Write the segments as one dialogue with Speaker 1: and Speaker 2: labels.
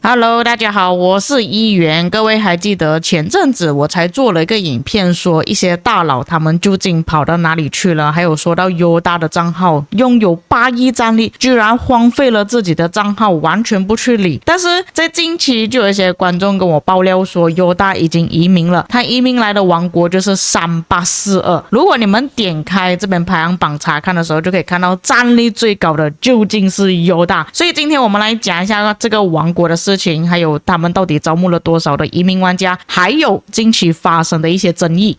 Speaker 1: Hello，大家好，我是议员。各位还记得前阵子我才做了一个影片，说一些大佬他们究竟跑到哪里去了？还有说到优大的账号拥有8亿战力，居然荒废了自己的账号，完全不去理。但是在近期就有一些观众跟我爆料说，优大已经移民了，他移民来的王国就是3842。如果你们点开这边排行榜查看的时候，就可以看到战力最高的究竟是优大。所以今天我们来讲一下这个王国的事情，还有他们到底招募了多少的移民玩家，还有近期发生的一些争议。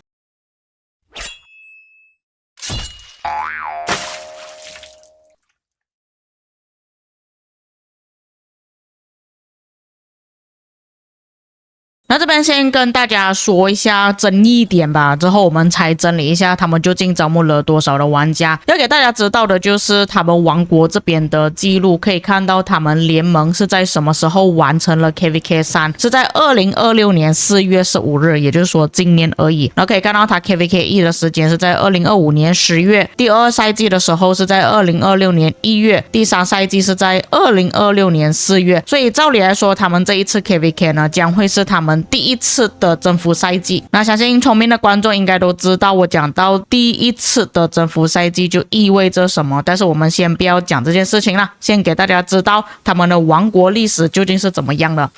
Speaker 1: 那这边先跟大家说一下争议点吧，之后我们才整理一下他们究竟招募了多少的玩家。要给大家知道的就是他们王国这边的记录，可以看到他们联盟是在什么时候完成了 KVK 3，是在2026年4月15日，也就是说今年而已。然后可以看到他 KVK 1的时间是在2025年10月，第2赛季的时候是在2026年1月，第3赛季是在2026年4月。所以照理来说，他们这一次 KVK 呢，将会是他们第一次的征服赛季。那相信聪明的观众应该都知道，我讲到第一次的征服赛季就意味着什么，但是我们先不要讲这件事情了，先给大家知道他们的王国历史究竟是怎么样的。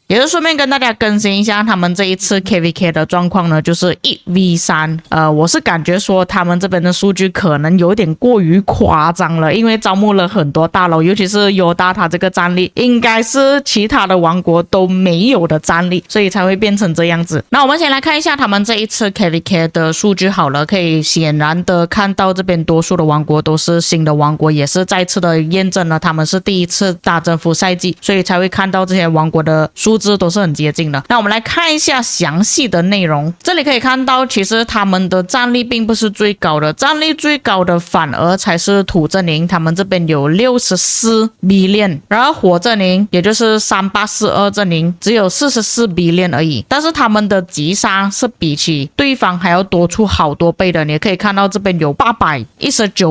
Speaker 1: 也是顺便跟大家更新一下他们这一次 KVK 的状况呢，就是1v3。我是感觉说他们这边的数据可能有点过于夸张了，因为招募了很多大佬，尤其是优大他这个战力应该是其他的王国都没有的战力，所以才会变成这样子。那我们先来看一下他们这一次 KVK 的数据好了，可以显然的看到这边多数的王国都是新的王国，也是再次的验证了他们是第一次打征服赛季，所以才会看到这些王国的数字都是很接近的。那我们来看一下详细的内容，这里可以看到其实他们的战力并不是最高的，战力最高的反而才是土阵营，他们这边有64 billion， 然而火阵营也就是3842阵营只有44 billion 而已，但是他们的击杀是比起对方还要多出好多倍的，你也可以看到这边有819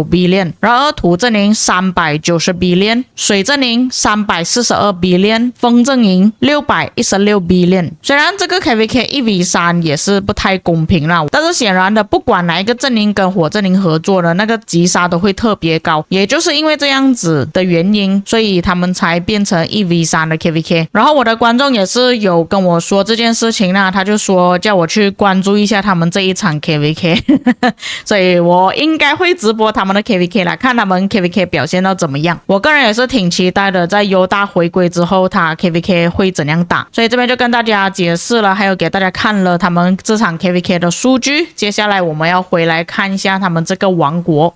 Speaker 1: billion， 然而土阵营390 billion， 水阵营342 billion， 风阵营616 billion。 虽然这个 KVK 1v3 也是不太公平啦，但是显然的不管哪一个阵营跟火阵营合作的那个击杀都会特别高，也就是因为这样子的原因，所以他们才变成 1v3 的 KVK。 然后我的观众也是有跟我说这件事情啦，他就说叫我去关注一下他们这一场 KVK 所以我应该会直播他们的 KVK 来看他们 KVK 表现到怎么样。我个人也是挺期待的，在优大回归之后他 KVK 会怎样打，所以这边就跟大家解释了，还有给大家看了他们这场 KVK 的数据。接下来我们要回来看一下他们这个王国。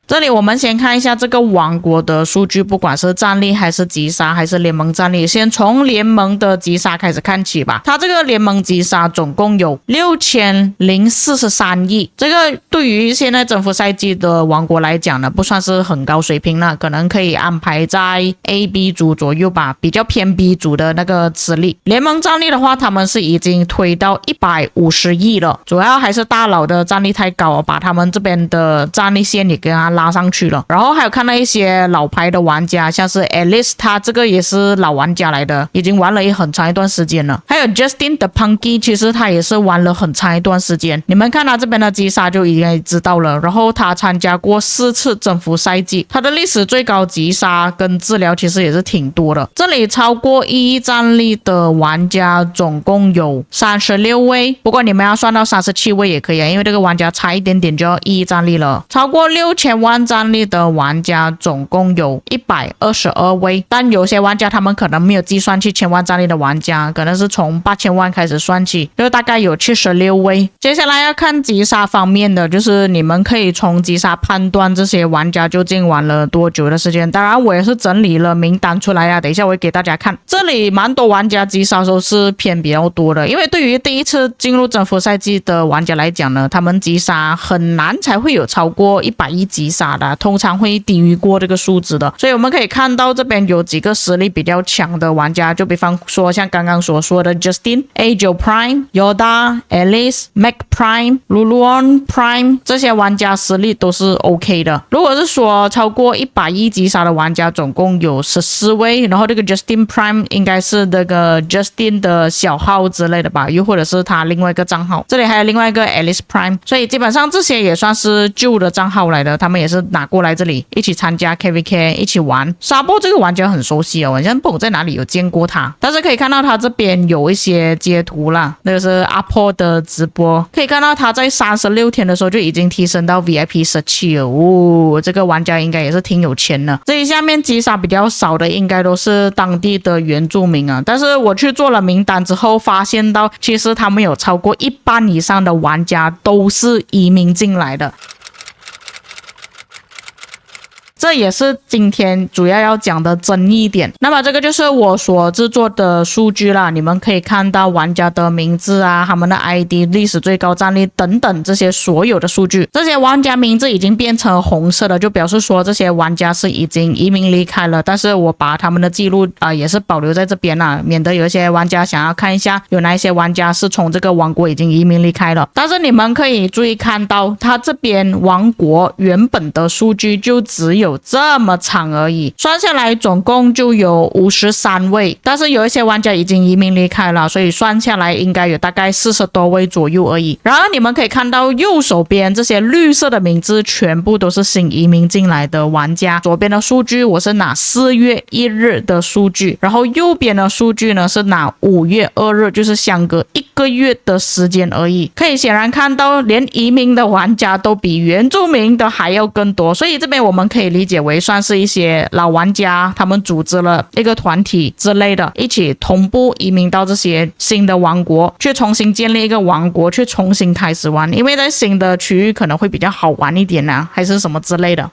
Speaker 1: 这里我们先看一下这个王国的数据，不管是战力还是击杀还是联盟战力，先从联盟的击杀开始看起吧。它这个联盟击杀总共有6043亿，这个对于现在征服赛季的王国来讲呢，不算是很高水平了，可能可以安排在 A、B 组左右吧，比较偏 B 组的那个实力。联盟战力的话，他们是已经推到150亿了，主要还是大佬的战力太高，把他们这边的战力线也给他拉上去了。然后还有看到一些老牌的玩家，像是 Alice， 他这个也是老玩家来的，已经玩了很长一段时间了。还有 Justin the Punky， 其实他也是玩了很长一段时间，你们看他这边的击杀就已经知道了。然后他参加过4次征服赛季，他的历史最高击杀跟治疗其实也是挺多的。这里超过1亿战力的玩家总共有36位，不过你们要算到37位也可以啊，因为这个玩家差一点点就要1亿战力了。超过6000万战力的玩家总共有122位，但有些玩家他们可能没有计算去1000万战力的玩家，可能是从8000万开始算起，就大概有76位。接下来要看击杀方面的，就是你们可以从击杀判断这些玩家究竟玩了多久的时间。当然我也是整理了名单出来啊，等一下我会给大家看。这里蛮多玩家击杀都是偏比较多的，因为对于第一次进入征服赛季的玩家来讲呢，他们击杀很难才会有超过100亿击杀杀的，通常会低于过这个数值的。所以我们可以看到这边有几个实力比较强的玩家，就比方说像刚刚所说的 Justin、AJ Prime、Yoda、Alice、Mac Prime、Luluon Prime 这些玩家实力都是 OK 的。如果是说超过110击杀的玩家，总共有14位，然后这个 Justin Prime 应该是那个 Justin 的小号之类的吧，又或者是他另外一个账号。这里还有另外一个 Alice Prime， 所以基本上这些也算是旧的账号来的，他们也是拿过来这里一起参加 KVK 一起玩。沙波这个玩家很熟悉哦，好像不懂在哪里有见过他，但是可以看到他这边有一些截图啦，那个是阿破的直播，可以看到他在36天的时候就已经提升到 VIP 17了哦，这个玩家应该也是挺有钱的。这一下面击杀比较少的应该都是当地的原住民啊，但是我去做了名单之后发现到其实他们有超过一半以上的玩家都是移民进来的。这也是今天主要讲的争议点。那么这个就是我所制作的数据啦，你们可以看到玩家的名字啊，他们的 ID、历史最高战力等等这些所有的数据。这些玩家名字已经变成红色的，就表示说这些玩家是已经移民离开了。但是我把他们的记录也是保留在这边啦，免得有一些玩家想要看一下有哪一些玩家是从这个王国已经移民离开了。但是你们可以注意看到，他这边王国原本的数据就只有这么长而已，算下来总共就有53位，但是有一些玩家已经移民离开了，所以算下来应该有大概40多位左右而已。然而你们可以看到右手边这些绿色的名字全部都是新移民进来的玩家，左边的数据我是拿4月1日的数据，然后右边的数据呢是拿5月2日，就是相隔1个月的时间而已。可以显然看到连移民的玩家都比原住民的还要更多，所以这边我们可以理解为算是一些老玩家他们组织了一个团体之类的，一起同步移民到这些新的王国，去重新建立一个王国，去重新开始玩，因为在新的区域可能会比较好玩一点啊，还是什么之类的。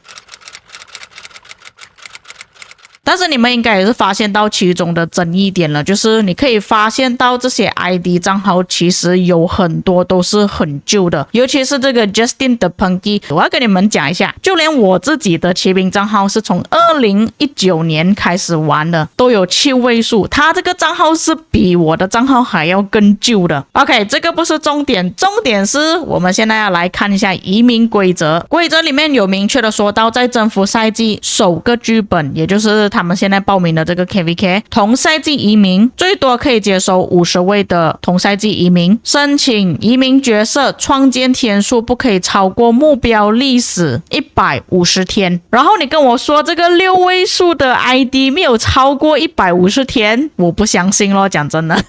Speaker 1: 但是你们应该也是发现到其中的争议点了，就是你可以发现到这些 ID 账号其实有很多都是很旧的，尤其是这个 Justin 的 Punky， 我要跟你们讲一下，就连我自己的骑兵账号是从2019年开始玩的，都有7位数，他这个账号是比我的账号还要更旧的。 OK， 这个不是重点，重点是我们现在要来看一下移民规则。规则里面有明确的说到，在征服赛季首个剧本，也就是他们现在报名的这个 KVK 同赛季移民最多可以接收50位的同赛季移民，申请移民角色创建天数不可以超过目标历史150天。然后你跟我说这个6位数的 ID 没有超过150天，我不相信咯，讲真的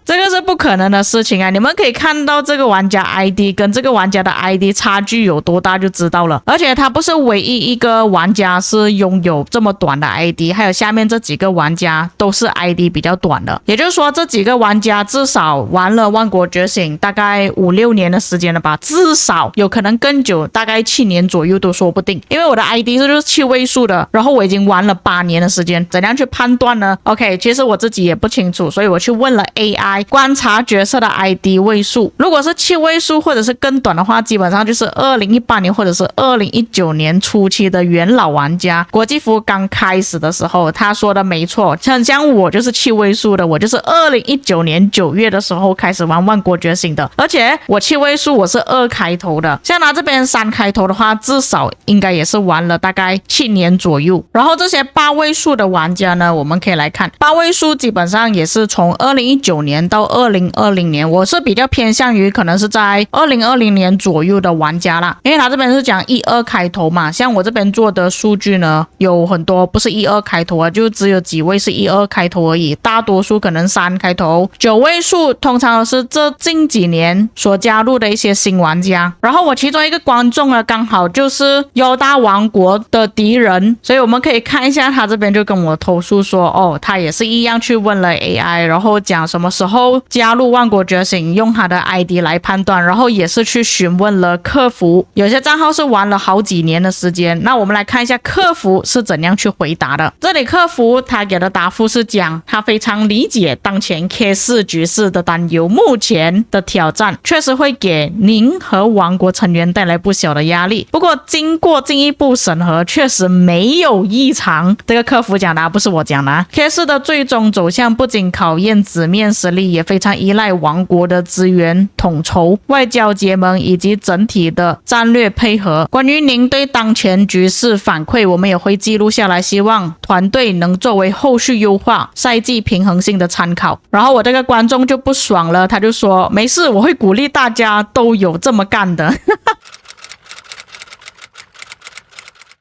Speaker 1: 这个是不可能的事情啊！你们可以看到这个玩家 ID 跟这个玩家的 ID 差距有多大就知道了。而且他不是唯一一个玩家是拥有这么短的 ID， 还有下面这几个玩家都是 ID 比较短的。也就是说这几个玩家至少玩了万国觉醒大概5-6年的时间了吧，至少有可能更久，大概7年左右都说不定。因为我的 ID 就是7位数的，然后我已经玩了8年的时间，怎样去判断呢？ OK， 其实我自己也不清楚，所以我去问了 AI观察角色的 ID 位数，如果是7位数或者是更短的话，基本上就是2018年或者是2019年初期的元老玩家。国际服刚开始的时候，他说的没错，很像我就是7位数的，我就是2019年9月的时候开始玩万国觉醒的，而且我7位数我是2开头的，像他这边3开头的话，至少应该也是玩了大概7年左右。然后这些8位数的玩家呢，我们可以来看8位数基本上也是从2019年到2020年，我是比较偏向于可能是在2020年左右的玩家啦，因为他这边是讲12开头嘛，像我这边做的数据呢，有很多不是12开头啊，就只有几位是12开头而已，大多数可能3开头，9位数通常是这近几年所加入的一些新玩家。然后我其中一个观众呢，刚好就是犹大王国的敌人，所以我们可以看一下他这边就跟我投诉说，哦，他也是一样去问了 AI， 然后讲什么时候后加入万国觉醒，用他的 ID 来判断，然后也是去询问了客服，有些账号是玩了好几年的时间。那我们来看一下客服是怎样去回答的。这里客服他给的答复是讲，他非常理解当前 K4 局势的担忧，目前的挑战确实会给您和王国成员带来不小的压力，不过经过进一步审核，确实没有异常。这个客服讲的，不是我讲的。K4 的最终走向不仅考验纸面实力，也非常依赖王国的资源统筹、外交结盟以及整体的战略配合。关于您对当前局势反馈，我们也会记录下来，希望团队能作为后续优化赛季平衡性的参考。然后我这个观众就不爽了，他就说没事，我会鼓励大家都有这么干的。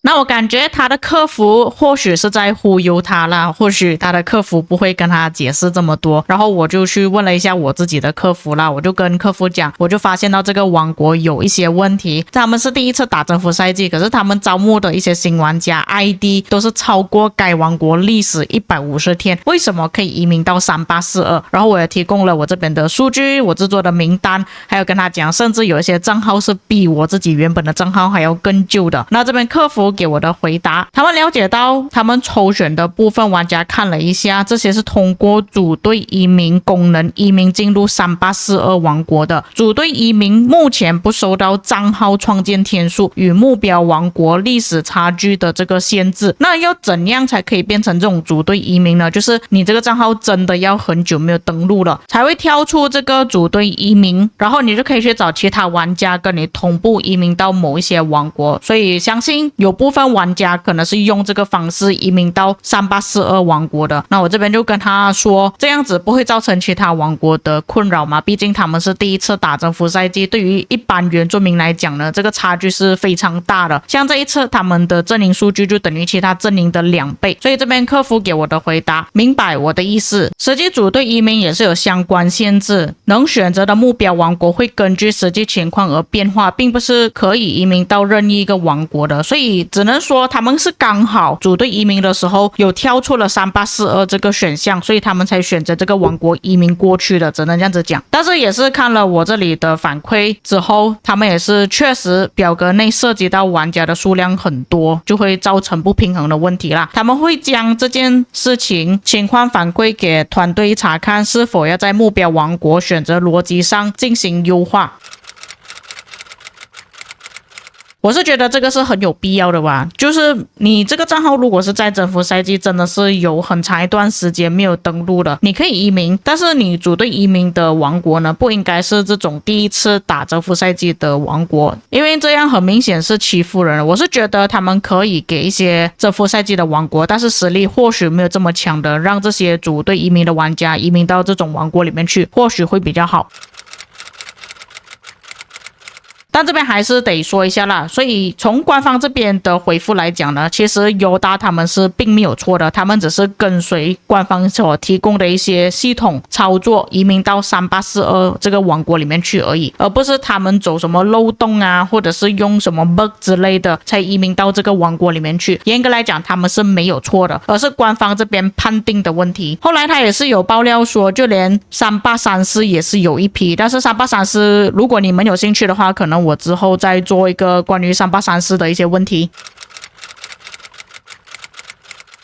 Speaker 1: 那我感觉他的客服或许是在忽悠他啦，或许他的客服不会跟他解释这么多。然后我就去问了一下我自己的客服啦，我就跟客服讲，我就发现到这个王国有一些问题，他们是第一次打征服赛季，可是他们招募的一些新玩家 ID 都是超过该王国历史150天，为什么可以移民到3842？然后我也提供了我这边的数据，我制作的名单，还有跟他讲，甚至有一些账号是比我自己原本的账号还要更旧的。那这边客服给我的回答，他们了解到他们抽选的部分玩家看了一下，这些是通过组队移民功能移民进入3842王国的。组队移民目前不受到账号创建天数与目标王国历史差距的这个限制。那要怎样才可以变成这种组队移民呢？就是你这个账号真的要很久没有登录了，才会跳出这个组队移民，然后你就可以去找其他玩家跟你同步移民到某一些王国。所以相信有部分玩家可能是用这个方式移民到3842王国的。那我这边就跟他说，这样子不会造成其他王国的困扰嘛，毕竟他们是第一次打征服赛季，对于一般原住民来讲呢，这个差距是非常大的。像这一次他们的阵营数据就等于其他阵营的2倍，所以这边客服给我的回答，明白我的意思。实际组队移民也是有相关限制，能选择的目标王国会根据实际情况而变化，并不是可以移民到任意一个王国的，所以只能说他们是刚好组队移民的时候有挑出了3842这个选项，所以他们才选择这个王国移民过去的，只能这样子讲。但是也是看了我这里的反馈之后，他们也是确实表格内涉及到玩家的数量很多，就会造成不平衡的问题啦。他们会将这件事情况反馈给团队查看，是否要在目标王国选择逻辑上进行优化。我是觉得这个是很有必要的吧，就是你这个账号如果是在征服赛季真的是有很长一段时间没有登录了，你可以移民，但是你组队移民的王国呢，不应该是这种第一次打征服赛季的王国，因为这样很明显是欺负人。我是觉得他们可以给一些征服赛季的王国，但是实力或许没有这么强的，让这些组队移民的玩家移民到这种王国里面去，或许会比较好。但这边还是得说一下啦，所以从官方这边的回复来讲呢，其实尤达他们是并没有错的，他们只是跟随官方所提供的一些系统操作移民到3842这个王国里面去而已，而不是他们走什么漏洞啊，或者是用什么 bug 之类的才移民到这个王国里面去。严格来讲他们是没有错的，而是官方这边判定的问题。后来他也是有爆料说，就连3834也是有一批，但是3834如果你们有兴趣的话，可能我之后再做一个关于3834的一些问题。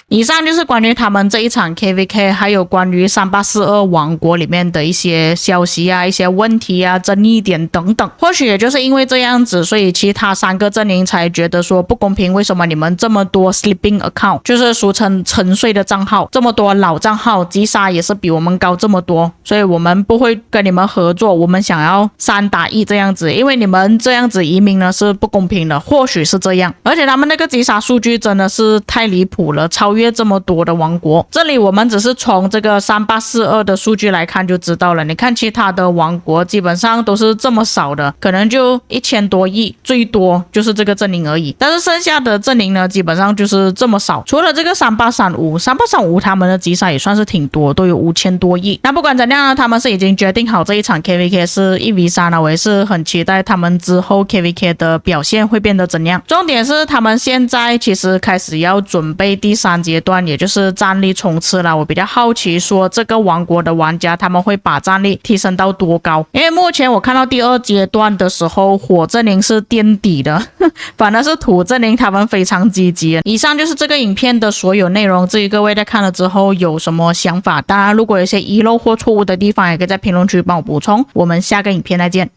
Speaker 1: 以上就是关于他们这一场 KVK 还有关于3842王国里面的一些消息啊、一些问题啊、争议点等等。或许也就是因为这样子，所以其他3个阵营才觉得说不公平，为什么你们这么多 sleeping account， 就是俗称沉睡的账号，这么多老账号，击杀也是比我们高这么多，所以我们不会跟你们合作，我们想要3打1这样子，因为你们这样子移民呢是不公平的，或许是这样。而且他们那个击杀数据真的是太离谱了，超越这么多的王国。这里我们只是从这个3842的数据来看就知道了，你看其他的王国基本上都是这么少的，可能就1000多亿，最多就是这个阵营而已。但是剩下的阵营呢，基本上就是这么少。除了这个3835他们的击杀也算是挺多，都有5000多亿。那不管怎样呢，他们是已经决定好这一场 KVK 是1v3了，我也是很期待他们之后 KVK 的表现会变得怎样。重点是他们现在其实开始要准备第3级阶段，也就是战力冲刺了。我比较好奇说这个王国的玩家他们会把战力提升到多高，因为目前我看到第2阶段的时候，火阵营是垫底的，反而是土阵营他们非常积极。以上就是这个影片的所有内容，至于各位在看了之后有什么想法，当然如果有些遗漏或错误的地方，也可以在评论区帮我补充。我们下个影片再见。